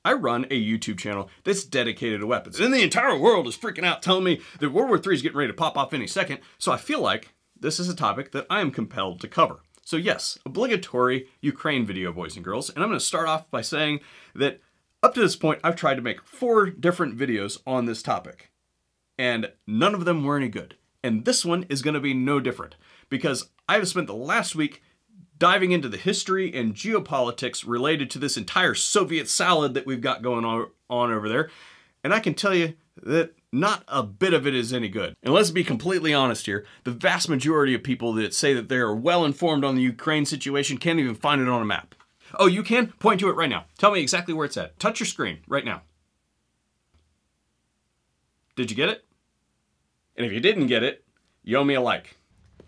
I run a YouTube channel that's dedicated to weapons. And the entire world is freaking out telling me that World War III is getting ready to pop off any second. So I feel like this is a topic that I am compelled to cover. So yes, obligatory Ukraine video, boys and girls. And I'm going to start off by saying that up to this point, I've tried to make 4 different videos on this topic. And none of them were any good. And this one is going to be no different, because I have spent the last week diving into the history and geopolitics related to this entire Soviet salad that we've got going on over there. And I can tell you that not a bit of it is any good. And let's be completely honest here, the vast majority of people that say that they are well informed on the Ukraine situation can't even find it on a map. Oh, you can? Point to it right now. Tell me exactly where it's at. Touch your screen right now. Did you get it? And if you didn't get it, you owe me a like.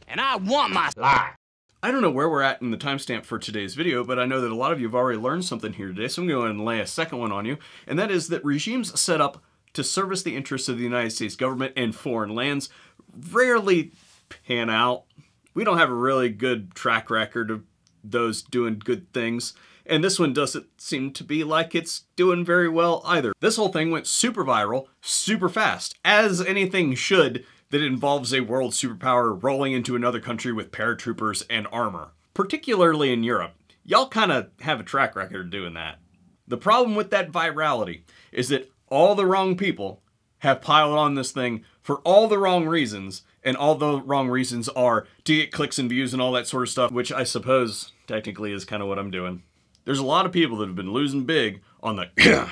And I want my like. I don't know where we're at in the timestamp for today's video, but I know that a lot of you have already learned something here today, so I'm going to go ahead and lay a second one on you, and that is that regimes set up to service the interests of the United States government in foreign lands rarely pan out. We don't have a really good track record of those doing good things, and this one doesn't seem to be like it's doing very well either. This whole thing went super viral, super fast, as anything should that involves a world superpower rolling into another country with paratroopers and armor. Particularly in Europe. Y'all kind of have a track record of doing that. The problem with that virality is that all the wrong people have piled on this thing for all the wrong reasons, and all the wrong reasons are to get clicks and views and all that sort of stuff, which I suppose technically is kind of what I'm doing. There's a lot of people that have been losing big on the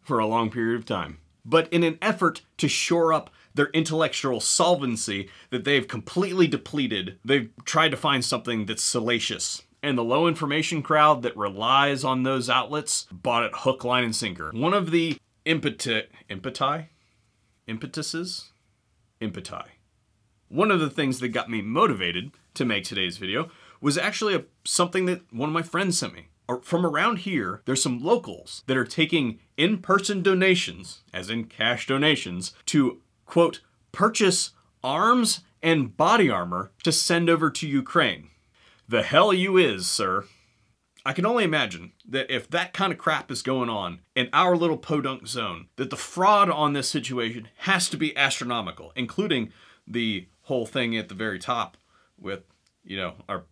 for a long period of time. But in an effort to shore up their intellectual solvency that they've completely depleted, they've tried to find something that's salacious. And the low information crowd that relies on those outlets bought it hook, line, and sinker. One of the impeti. One of the things that got me motivated to make today's video was actually something that one of my friends sent me. From around here, there's some locals that are taking in-person donations, as in cash donations, to, quote, purchase arms and body armor to send over to Ukraine. The hell you is, sir. I can only imagine that if that kind of crap is going on in our little podunk zone, that the fraud on this situation has to be astronomical, including the whole thing at the very top with, you know, our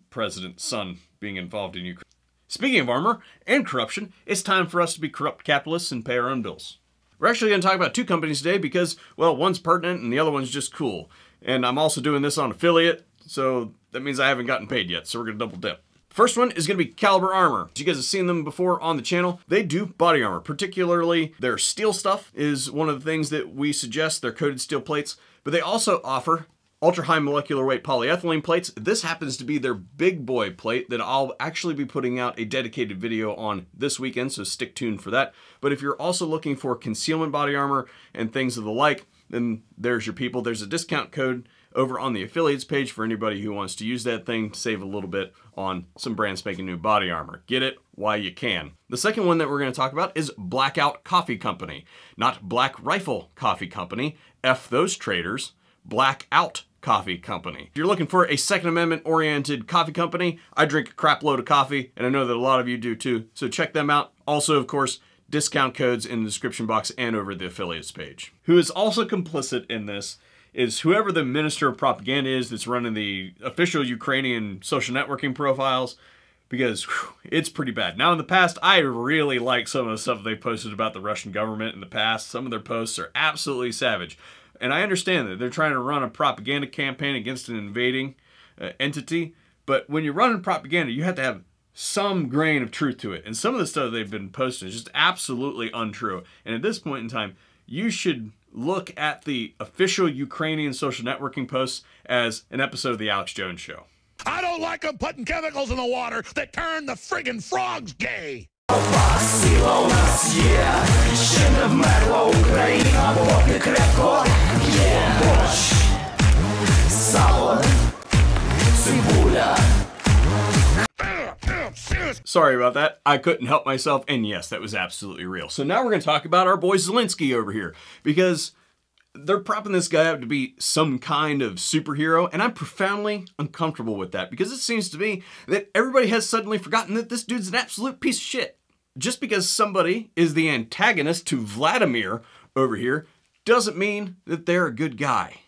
president's son being involved in Ukraine. Speaking of armor and corruption, it's time for us to be corrupt capitalists and pay our own bills. We're actually going to talk about 2 companies today because, well, one's pertinent and the other one's just cool. And I'm also doing this on affiliate, so that means I haven't gotten paid yet, so we're going to double dip. First one is going to be Caliber Armor. You guys have seen them before on the channel. They do body armor, particularly their steel stuff is one of the things that we suggest, their coated steel plates, but they also offer ultra-high molecular weight polyethylene plates. This happens to be their big boy plate that I'll actually be putting out a dedicated video on this weekend, so stick tuned for that. But if you're also looking for concealment body armor and things of the like, then there's your people. There's a discount code over on the affiliates page for anybody who wants to use that thing to save a little bit on some brand spanking new body armor. Get it while you can. The second one that we're going to talk about is Blackout Coffee Company. Not Black Rifle Coffee Company. F those traders. Blackout Coffee Company. If you're looking for a Second Amendment oriented coffee company, I drink a crap load of coffee, and I know that a lot of you do too, so check them out. Also, of course, discount codes in the description box and over the affiliates page. Who is also complicit in this is whoever the Minister of Propaganda is that's running the official Ukrainian social networking profiles, because whew, it's pretty bad. Now in the past, I really like some of the stuff they posted about the Russian government in the past. Some of their posts are absolutely savage. And I understand that they're trying to run a propaganda campaign against an invading entity, but when you're running propaganda, you have to have some grain of truth to it. And some of the stuff they've been posting is just absolutely untrue. And at this point in time, you should look at the official Ukrainian social networking posts as an episode of The Alex Jones Show. I don't like them putting chemicals in the water that turn the friggin' frogs gay. Сила у нас є, ще не вмерла Україна, поки крепко є борщ, сало, цибуля. Sorry about that. I couldn't help myself, and yes, that was absolutely real. So now we're going to talk about our boy Zelensky over here, because they're propping this guy up to be some kind of superhero, and I'm profoundly uncomfortable with that, because it seems to me that everybody has suddenly forgotten that this dude's an absolute piece of shit. just because somebody is the antagonist to Vladimir over here doesn't mean that they're a good guy.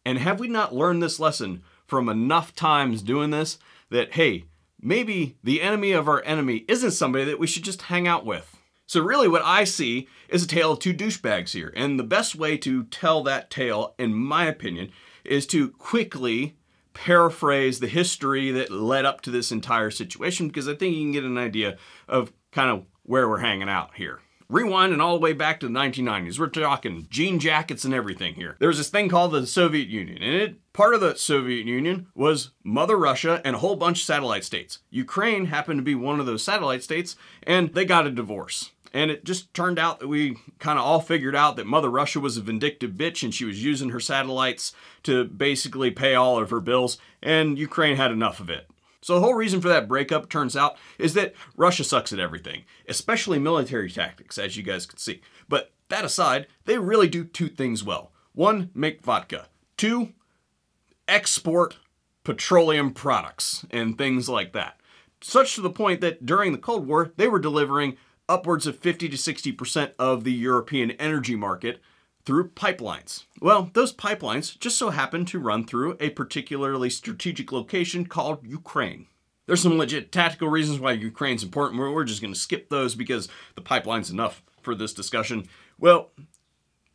And have we not learned this lesson from enough times doing this that, hey, maybe the enemy of our enemy isn't somebody that we should just hang out with? So really what I see is a tale of two douchebags here. And the best way to tell that tale, in my opinion, is to quickly paraphrase the history that led up to this entire situation, because I think you can get an idea of kind of where we're hanging out here. Rewinding all the way back to the 1990s. We're talking jean jackets and everything here. There was this thing called the Soviet Union, and part of the Soviet Union was Mother Russia and a whole bunch of satellite states. Ukraine happened to be one of those satellite states, and they got a divorce. And it just turned out that we kind of all figured out that Mother Russia was a vindictive bitch and she was using her satellites to basically pay all of her bills, and Ukraine had enough of it. So the whole reason for that breakup, turns out, is that Russia sucks at everything, especially military tactics, as you guys can see. But that aside, they really do two things well. One, make vodka. Two, export petroleum products and things like that. Such to the point that during the Cold War, they were delivering upwards of 50 to 60% of the European energy market through pipelines. Well, those pipelines just so happen to run through a particularly strategic location called Ukraine. There's some legit tactical reasons why Ukraine's important. We're just going to skip those because the pipeline's enough for this discussion. Well,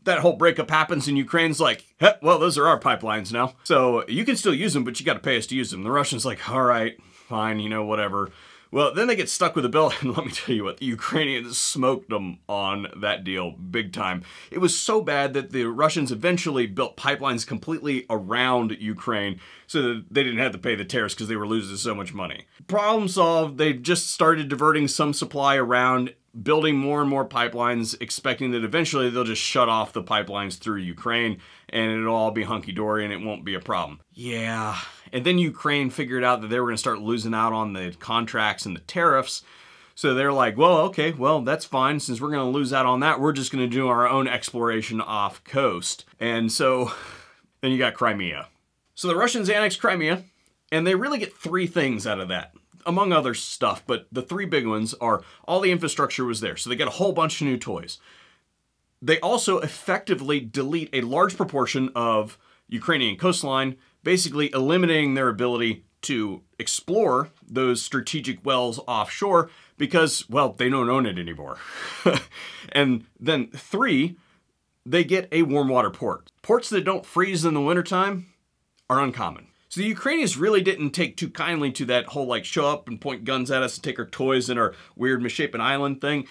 that whole breakup happens and Ukraine's like, hey, well, those are our pipelines now. So you can still use them, but you got to pay us to use them. The Russians like, all right, fine, you know, whatever. Well, then they get stuck with a bill, and let me tell you what, the Ukrainians smoked them on that deal big time. It was so bad that the Russians eventually built pipelines completely around Ukraine so that they didn't have to pay the tariffs because they were losing so much money. Problem solved, they just started diverting some supply around, building more and more pipelines, expecting that eventually they'll just shut off the pipelines through Ukraine and it'll all be hunky-dory and it won't be a problem. Yeah. And then Ukraine figured out that they were going to start losing out on the contracts and the tariffs. So they're like, well, okay, well, that's fine. Since we're going to lose out on that, we're just going to do our own exploration off coast. And so then you got Crimea. So the Russians annexed Crimea, and they really get three things out of that, among other stuff. But the three big ones are all the infrastructure was there. So they get a whole bunch of new toys. They also effectively delete a large proportion of Ukrainian coastline, basically eliminating their ability to explore those strategic wells offshore because, well, they don't own it anymore. And then three, they get a warm water port. Ports that don't freeze in the wintertime are uncommon. So the Ukrainians really didn't take too kindly to that whole like show up and point guns at us and take our toys and our weird misshapen island thing.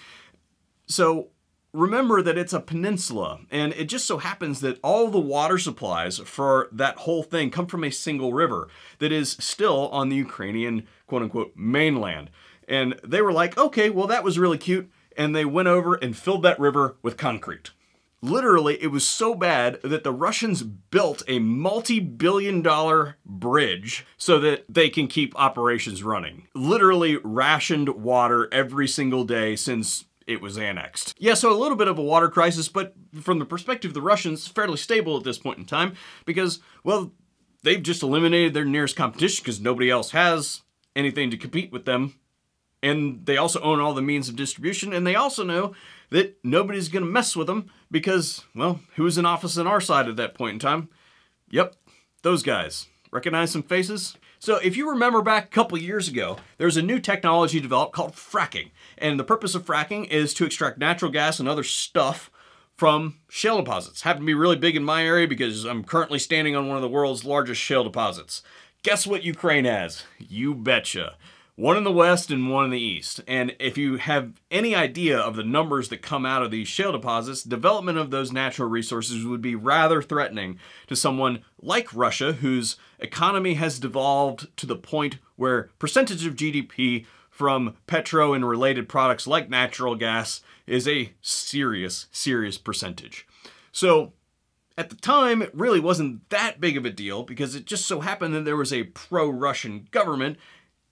So remember that it's a peninsula, and it just so happens that all the water supplies for that whole thing come from a single river that is still on the Ukrainian quote-unquote mainland. And they were like, okay, well, that was really cute, and they went over and filled that river with concrete. Literally, it was so bad that the Russians built a multi-billion-dollar bridge so that they can keep operations running. Literally rationed water every single day since it was annexed. Yeah, so a little bit of a water crisis, but from the perspective of the Russians, fairly stable at this point in time because, well, they've just eliminated their nearest competition because nobody else has anything to compete with them. And they also own all the means of distribution, and they also know that nobody's going to mess with them because, well, who was in office on our side at that point in time? Yep, those guys. Recognize some faces? So if you remember back a couple years ago, there was a new technology developed called fracking. And the purpose of fracking is to extract natural gas and other stuff from shale deposits. Happen to be really big in my area because I'm currently standing on one of the world's largest shale deposits. Guess what Ukraine has? You betcha. One in the west and one in the east. And if you have any idea of the numbers that come out of these shale deposits, development of those natural resources would be rather threatening to someone like Russia, whose economy has devolved to the point where percentage of GDP from petro and related products like natural gas is a serious, serious percentage. So at the time, it really wasn't that big of a deal because it just so happened that there was a pro-Russian government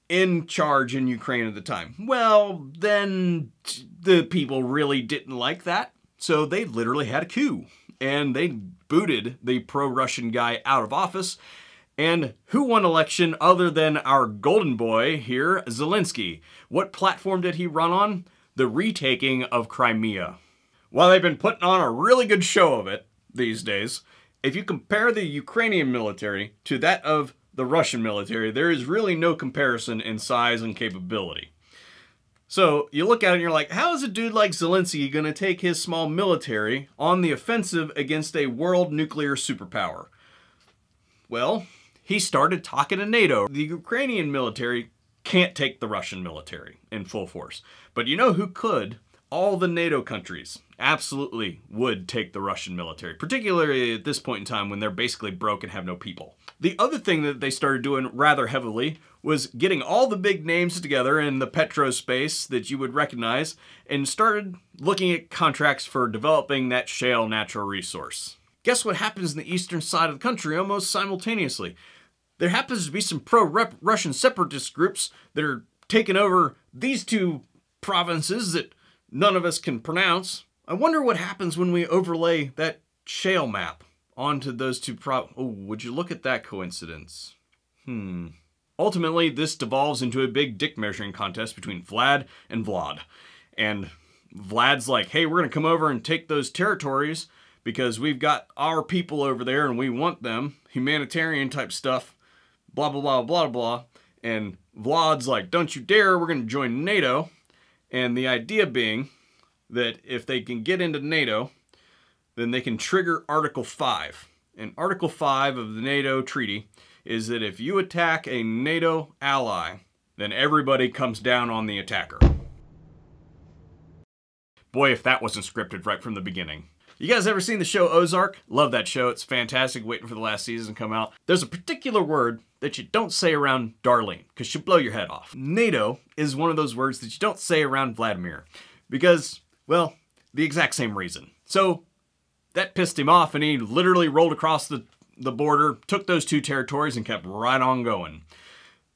in charge in Ukraine at the time. Well, then the people really didn't like that, so they literally had a coup, and they booted the pro-Russian guy out of office. And who won election other than our golden boy here, Zelensky? What platform did he run on? the retaking of Crimea. While they've been putting on a really good show of it these days, if you compare the Ukrainian military to that of the Russian military, there is really no comparison in size and capability. So you look at it and you're like, how is a dude like Zelensky going to take his small military on the offensive against a world nuclear superpower? Well, he started talking to NATO. The Ukrainian military can't take the Russian military in full force. But you know who could? All the NATO countries absolutely would take the Russian military, particularly at this point in time when they're basically broke and have no people. The other thing that they started doing rather heavily was getting all the big names together in the petro space that you would recognize and started looking at contracts for developing that shale natural resource. Guess what happens in the eastern side of the country almost simultaneously? There happens to be some pro-Russian separatist groups that are taking over these two provinces that none of us can pronounce. I wonder what happens when we overlay that shale map onto those two oh, would you look at that coincidence? Ultimately, this devolves into a big dick measuring contest between Vlad and Vlad. And Vlad's like, hey, we're going to come over and take those territories because we've got our people over there and we want them. Humanitarian type stuff. Blah, blah, blah, blah, blah. And Vlad's like, don't you dare, we're going to join NATO. And the idea being that if they can get into NATO, then they can trigger Article 5. And Article 5 of the NATO treaty is that if you attack a NATO ally, then everybody comes down on the attacker. Boy, if that wasn't scripted right from the beginning. You guys ever seen the show Ozark? Love that show. It's fantastic. Waiting for the last season to come out. There's a particular word that you don't say around Darlene, because she'll blow your head off. NATO is one of those words that you don't say around Vladimir, because, well, the exact same reason. So that pissed him off, and he literally rolled across the border, took those two territories, and kept right on going.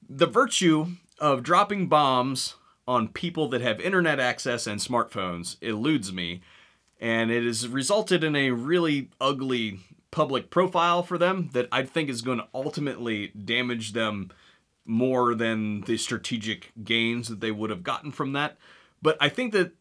The virtue of dropping bombs on people that have internet access and smartphones eludes me, and it has resulted in a really ugly public profile for them that I think is going to ultimately damage them more than the strategic gains that they would have gotten from that. But I think that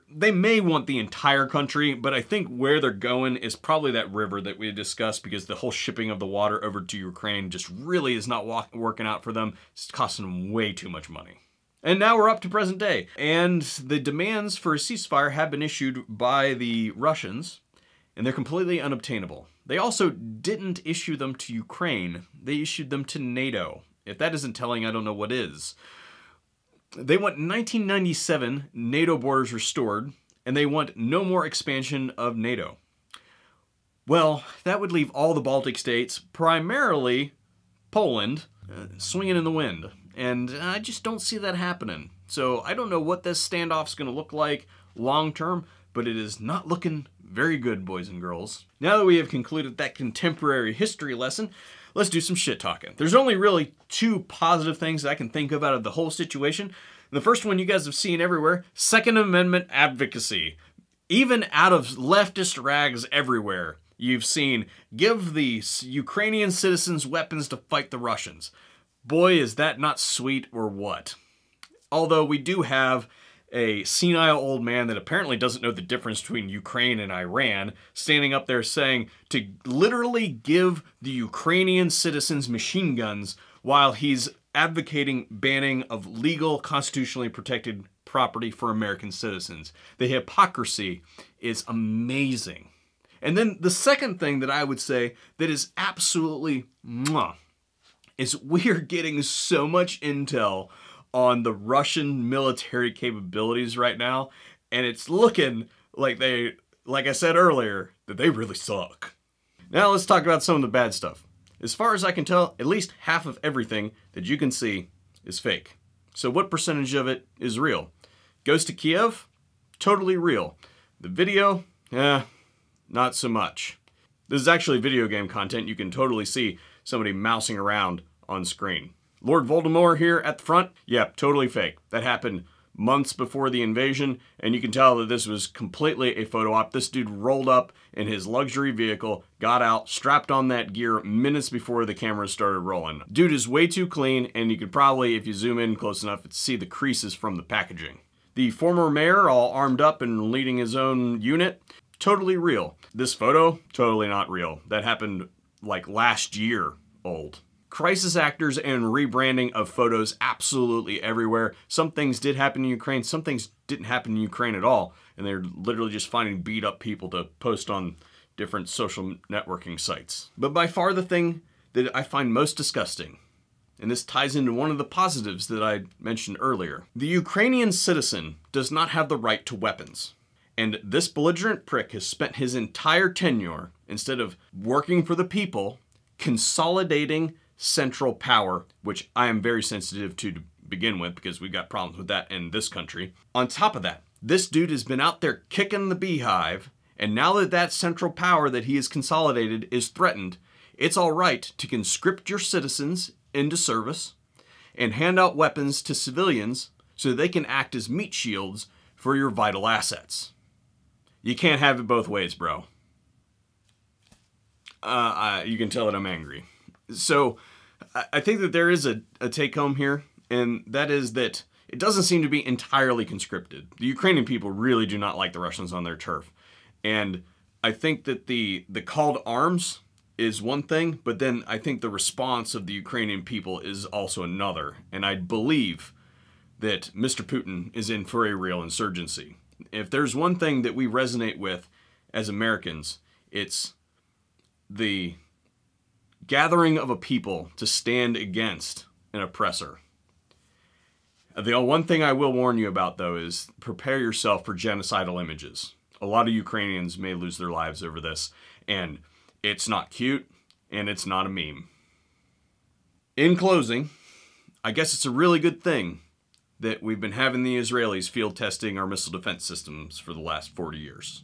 they may want the entire country, but I think where they're going is probably that river that we discussed, because the whole shipping of the water over to Ukraine just really is not working out for them. It's costing them way too much money. And now we're up to present day, and the demands for a ceasefire have been issued by the Russians, and they're completely unobtainable. They also didn't issue them to Ukraine. They issued them to NATO. If that isn't telling, I don't know what is. They want 1997 NATO borders restored, and they want no more expansion of NATO. Well, that would leave all the Baltic states, primarily Poland, swinging in the wind. And I just don't see that happening. So I don't know what this standoff's going to look like long term, but it is not looking very good, boys and girls. Now that we have concluded that contemporary history lesson, let's do some shit talking. There's only really two positive things that I can think of out of the whole situation. The first one you guys have seen everywhere, Second Amendment advocacy. Even out of leftist rags everywhere, you've seen give the Ukrainian citizens weapons to fight the Russians. Boy, is that not sweet or what? Although we do have a senile old man that apparently doesn't know the difference between Ukraine and Iran standing up there saying to literally give the Ukrainian citizens machine guns while he's advocating banning of legal, constitutionally protected property for American citizens. The hypocrisy is amazing. And then the second thing that I would say that is absolutely is we're getting so much intel on the Russian military capabilities right now, and it's looking like like I said earlier, that they really suck. Now let's talk about some of the bad stuff. As far as I can tell, at least half of everything that you can see is fake. So what percentage of it is real? Goes to Kiev? Totally real. The video? Not so much. This is actually video game content. You can totally see somebody mousing around on screen. Lord Voldemort here at the front? Yep, totally fake. That happened months before the invasion, and you can tell that this was completely a photo op. This dude rolled up in his luxury vehicle, got out, strapped on that gear minutes before the cameras started rolling. Dude is way too clean, and you could probably, if you zoom in close enough, see the creases from the packaging. The former mayor all armed up and leading his own unit, totally real. This photo, totally not real. That happened like last year old. Crisis actors and rebranding of photos absolutely everywhere. Some things did happen in Ukraine, some things didn't happen in Ukraine at all, and they're literally just finding beat up people to post on different social networking sites. But by far the thing that I find most disgusting, and this ties into one of the positives that I mentioned earlier, the Ukrainian citizen does not have the right to weapons. And this belligerent prick has spent his entire tenure, instead of working for the people, consolidating central power, which I am very sensitive to begin with because we've got problems with that in this country. On top of that, this dude has been out there kicking the beehive, and now that that central power that he has consolidated is threatened, it's all right to conscript your citizens into service and hand out weapons to civilians so they can act as meat shields for your vital assets. You can't have it both ways, bro. You can tell that I'm angry. So I think that there is a take home here, and that is that it doesn't seem to be entirely conscripted. The Ukrainian people really do not like the Russians on their turf. And I think that the call to arms is one thing, but then I think the response of the Ukrainian people is also another. And I believe that Mr. Putin is in for a real insurgency. If there's one thing that we resonate with as Americans, it's the gathering of a people to stand against an oppressor. The one thing I will warn you about, though, is prepare yourself for genocidal images. A lot of Ukrainians may lose their lives over this, and it's not cute, and it's not a meme. In closing, I guess it's a really good thing that we've been having the Israelis field testing our missile defense systems for the last 40 years.